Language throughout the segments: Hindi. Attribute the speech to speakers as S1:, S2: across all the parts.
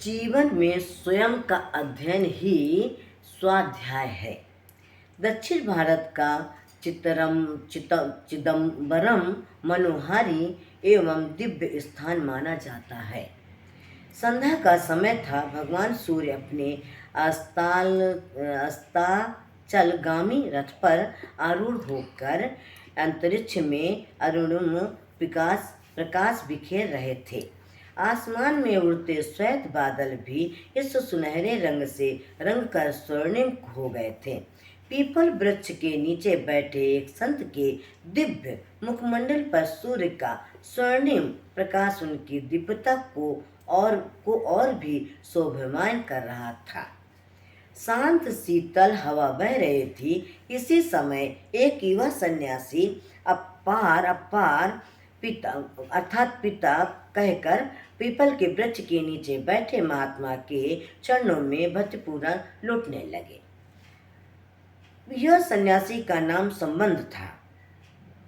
S1: जीवन में स्वयं का अध्ययन ही स्वाध्याय है। दक्षिण भारत का चिदम्बरम मनोहारी एवं दिव्य स्थान माना जाता है। संध्या का समय था। भगवान सूर्य अपने अस्ताचलगामी रथ पर आरूढ़ होकर अंतरिक्ष में अरुणिम प्रकाश बिखेर रहे थे। आसमान में उड़ते श्वेत बादल भी इस सुनहरे रंग से रंगकर स्वर्णिम हो गए थे। पीपल वृक्ष के नीचे बैठे एक संत के दिव्य मुखमंडल पर सूर्य का स्वर्णिम प्रकाश उनकी दिव्यता को और भी शोभायमान कर रहा था। शांत शीतल हवा बह रही थी। इसी समय एक युवा सन्यासी अपार पिता अर्थात पिता कहकर पीपल के वृक्ष के नीचे बैठे महात्मा के चरणों में भक्तिपूर्ण लौटने लगे। यह सन्यासी का नाम संबंध था।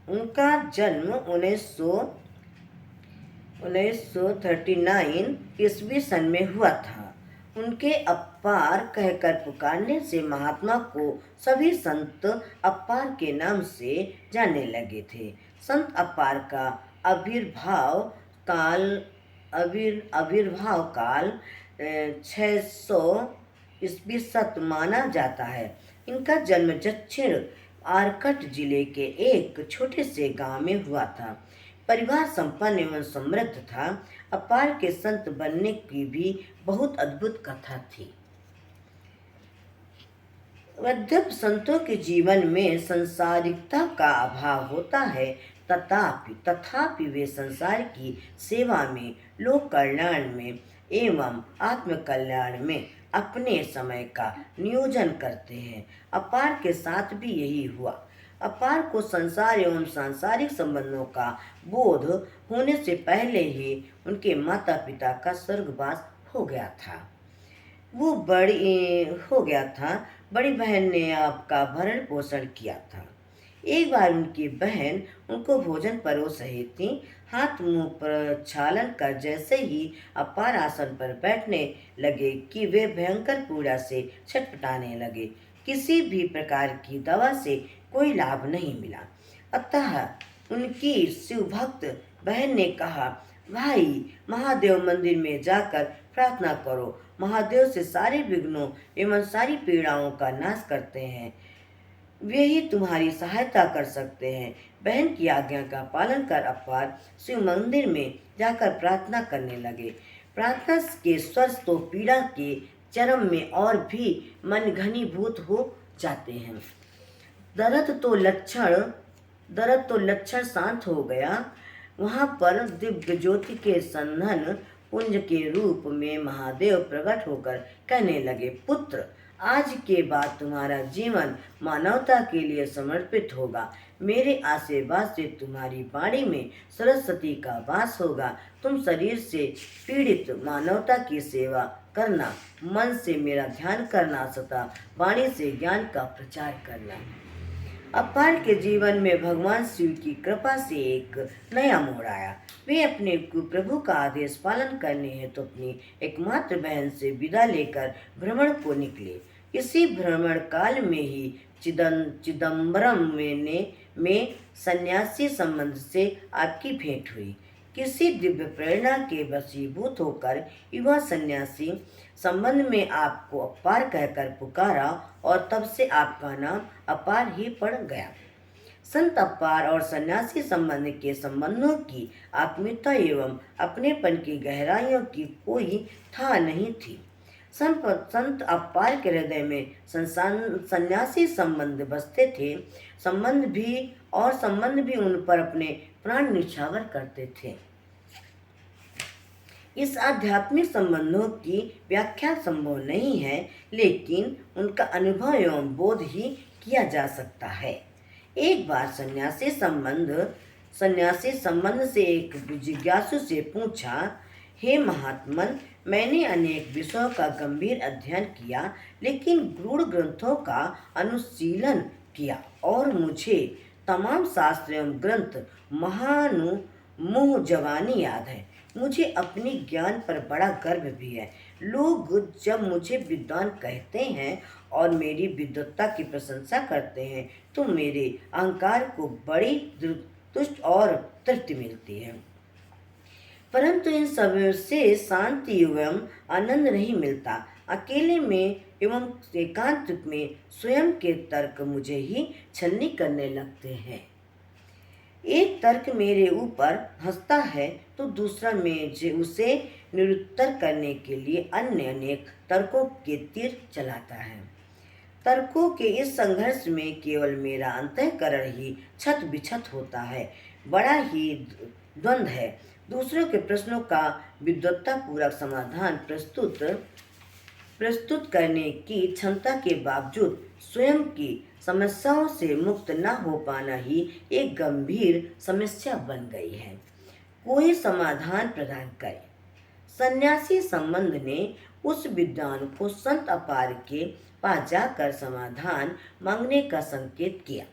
S1: उनका जन्म 1939 ईस्वी सन में हुआ था। उनके अप्पार कहकर पुकारने से महात्मा को सभी संत अप्पार के नाम से जानने लगे थे। संत अप्पार का आविर्भाव काल 600 ईस्वी सत माना जाता है। इनका जन्म दक्षिण आरकट जिले के एक छोटे से गांव में हुआ था। परिवार संपन्न एवं समृद्ध था। अपार के संत बनने की भी बहुत अद्भुत कथा थी। यद्यपि संतों के जीवन में संसारिकता का अभाव होता है, तथापि वे संसार की सेवा में, लोक कल्याण में एवं आत्म कल्याण में अपने समय का नियोजन करते हैं। अपार के साथ भी यही हुआ। अपार को संसार एवं सांसारिक संबंधों का बोध होने से पहले ही उनके माता पिता का स्वर्गवास हो गया था। बड़ी बहन ने आपका भरण पोषण किया था। एक बार उनकी बहन उनको भोजन परोस रही थी। हाथ मुंह प्रक्षालन कर जैसे ही अपार आसन पर बैठने लगे कि वे भयंकर पीड़ा से छटपटाने लगे। किसी भी प्रकार की दवा से कोई लाभ नहीं मिला। अतः उनकी शिवभक्त बहन ने कहा, भाई, महादेव मंदिर में जाकर प्रार्थना करो। महादेव से सारे विघ्नों एवं सारी पीड़ाओं का नाश करते हैं। वे ही तुम्हारी सहायता कर सकते हैं। बहन की आज्ञा का पालन कर अपार शिव मंदिर में जाकर प्रार्थना करने लगे। प्रार्थना के स्वर तो पीड़ा के चरम में और भी मन घनीभूत हो जाते हैं। दर्द तो लक्षण शांत हो गया। वहां पर दिव्य ज्योति के संधन पुंज के रूप में महादेव प्रकट होकर कहने लगे, पुत्र, आज के बाद तुम्हारा जीवन मानवता के लिए समर्पित होगा। मेरे आशीर्वाद से तुम्हारी वाणी में सरस्वती का वास होगा। तुम शरीर से पीड़ित मानवता की सेवा करना, मन से मेरा ध्यान करना तथा वाणी से ज्ञान का प्रचार करना। अपार के जीवन में भगवान शिव की कृपा से एक नया मोड़ आया। वे अपने प्रभु का आदेश पालन करने हेतु अपनी एकमात्र बहन से विदा लेकर भ्रमण को निकले। इसी भ्रमण काल में ही चिदम्बरम में सन्यासी संबंध से आपकी भेंट हुई। किसी दिव्य प्रेरणा के वशीभूत होकर युवा सन्यासी संबंध में आपको अपार कहकर पुकारा और तब से आपका नाम अपार ही पड़ गया। संत अपार और सन्यासी संबंध के संबंधों की आत्मीयता एवं अपनेपन की गहराइयों की कोई था नहीं थी। संत अपार के हृदय में सन्यासी संबंध बसते थे। संबंध भी उन पर अपने प्राण निछावर करते थे। इस आध्यात्मिक संबंधों की व्याख्या संभव नहीं है, लेकिन उनका अनुभव एवं बोध ही किया जा सकता है। एक बार सन्यासी संबंध से एक जिज्ञासु से पूछा, हे महात्मन, मैंने अनेक विषयों का गंभीर अध्ययन किया, लेकिन गूढ़ ग्रंथों का अनुशीलन किया और मुझे तमाम शास्त्र एवं ग्रंथ महानुमुह जवानी याद है। मुझे अपने ज्ञान पर बड़ा गर्व भी है। लोग जब मुझे विद्वान कहते हैं और मेरी विद्वत्ता की प्रशंसा करते हैं तो मेरे अहंकार को बड़ी तुष्ट और तृप्ति मिलती है। परंतु इन सब से शांति एवं आनंद नहीं मिलता। अकेले में एवं एकांत में स्वयं के तर्क मुझे ही छलनी करने लगते हैं। एक तर्क मेरे ऊपर हंसता है तो दूसरा मुझे उसे निरुत्तर करने के लिए अन्य अनेक तर्कों के तीर चलाता है। तर्कों के इस संघर्ष में केवल मेरा अंतःकरण ही छत बिछत होता है। बड़ा ही द्वंद्व है। दूसरों के प्रश्नों का विद्वत्तापूर्वक समाधान प्रस्तुत करने की क्षमता के बावजूद स्वयं की समस्याओं से मुक्त न हो पाना ही एक गंभीर समस्या बन गई है। कोई समाधान प्रदान करे। सन्यासी संबंध ने उस विद्वान को संत अपार के पास जाकर समाधान मांगने का संकेत किया।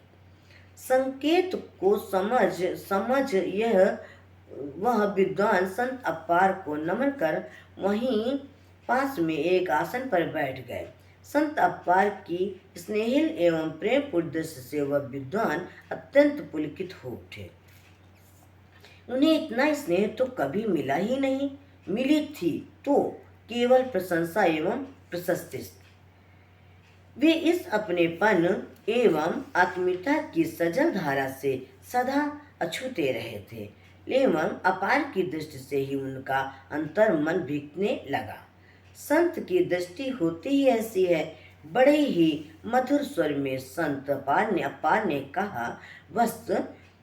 S1: संकेत को समझ यह वह विद्वान संत अपार को नमन कर वहीं पास में एक आसन पर बैठ गए। संत अपार की स्नेहिल एवं प्रेमपूर्ण दृष्टि से वह विद्वान अत्यंत पुलकित हो उठे। उन्हें इतना स्नेह तो कभी मिला ही नहीं, मिली थी तो केवल प्रशंसा एवं प्रशस्ति। वे इस अपनेपन एवं आत्मीयता की सजल धारा से सदा अछूते रहे थे एवं अपार की दृष्टि से ही उनका अंतर मन भीगने लगा। संत की दृष्टि होती ही ऐसी है। बड़े ही मधुर स्वर में संत अपार ने कहा, बस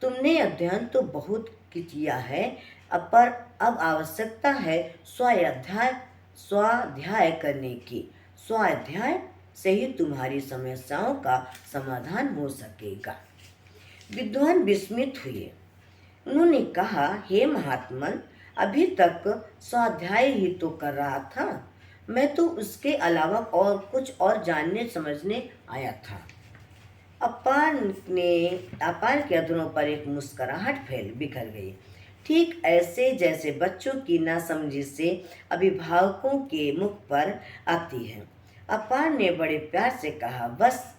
S1: तुमने अध्ययन तो बहुत किया है, पर अब आवश्यकता है स्वाध्याय करने की। स्वाध्याय से ही तुम्हारी समस्याओं का समाधान हो सकेगा। विद्वान विस्मित हुए। उन्होंने कहा, हे महात्मन, अभी तक स्वाध्याय ही तो कर रहा था। मैं तो उसके अलावा और कुछ और जानने समझने आया था। अपार के अधरों पर एक मुस्कुराहट बिखर गई, ठीक ऐसे जैसे बच्चों की नासमझी से अभिभावकों के मुख पर आती है। अपार ने बड़े प्यार से कहा, बस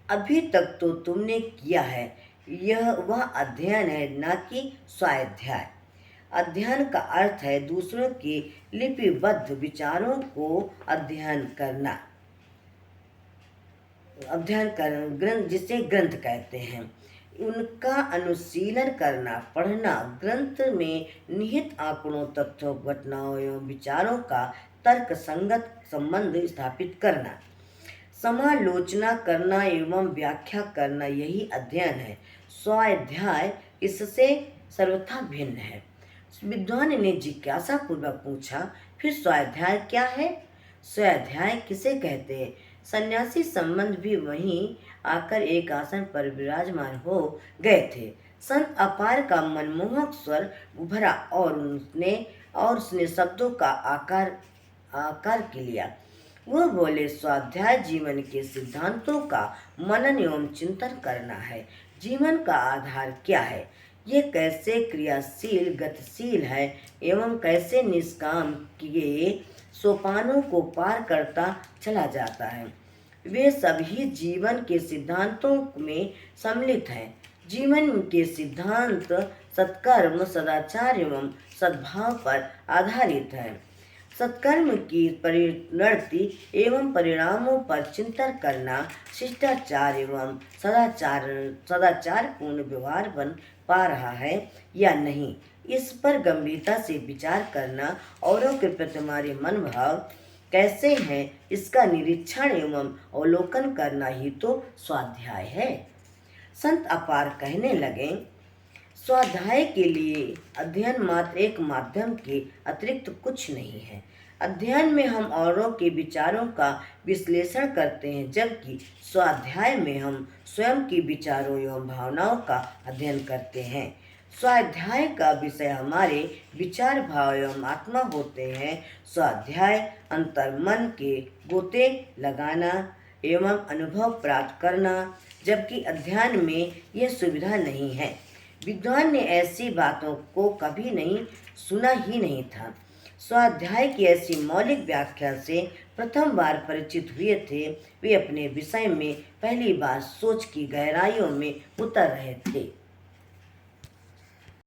S1: अभी तक तो तुमने किया है, यह वह अध्ययन है, न कि स्वाध्याय। अध्ययन का अर्थ है दूसरों के लिपिबद्ध विचारों को अध्ययन करना, ग्रंथ, जिसे ग्रंथ कहते हैं, उनका अनुशीलन करना, पढ़ना, ग्रंथ में निहित आंकड़ों, तथ्यों, घटनाओं एवं विचारों का तर्क संगत संबंध स्थापित करना, समालोचना करना एवं व्याख्या करना, यही अध्ययन है। स्वाध्याय इससे सर्वथा भिन्न है। विद्वान ने जिज्ञासा पूर्वक पूछा, फिर स्वाध्याय क्या है? स्वाध्याय किसे कहते हैं? सन्यासी संबंध भी वहीं आकर एक आसन पर विराजमान हो गए थे। संत अपार का मनमोहक स्वर उभरा और उसने शब्दों का आकार के लिया। वह बोले, स्वाध्याय जीवन के सिद्धांतों का मनन एवं चिंतन करना है। जीवन का आधार क्या है? ये कैसे क्रियाशील गतिशील है एवं कैसे निष्काम किए सोपानों को पार करता चला जाता है। वे सभी जीवन के सिद्धांतों में सम्मिलित हैं। जीवन के सिद्धांत सत्कर्म, सदाचार एवं सद्भाव पर आधारित है। सत्कर्म की परिणति एवं परिणामों पर चिंतन करना शिष्टाचार एवं सदाचार पूर्ण व्यवहार बन पा रहा है या नहीं, इस पर गंभीरता से विचार करना, औरों के प्रति हमारे मन भाव कैसे हैं, इसका निरीक्षण एवं अवलोकन करना ही तो स्वाध्याय है। संत अपार कहने लगे, स्वाध्याय के लिए अध्ययन मात्र एक माध्यम के अतिरिक्त कुछ नहीं है। अध्ययन में हम औरों के विचारों का विश्लेषण करते हैं, जबकि स्वाध्याय में हम स्वयं के विचारों एवं भावनाओं का अध्ययन करते हैं। स्वाध्याय का विषय हमारे विचार, भाव एवं आत्मा होते हैं। स्वाध्याय अंतर्मन के गोते लगाना एवं अनुभव प्राप्त करना, जबकि अध्ययन में यह सुविधा नहीं है। विद्वान ने ऐसी बातों को कभी नहीं सुना ही नहीं था। स्वाध्याय की ऐसी मौलिक व्याख्या से प्रथम बार परिचित हुए थे। वे अपने विषय में पहली बार सोच की गहराइयों में उतर रहे थे।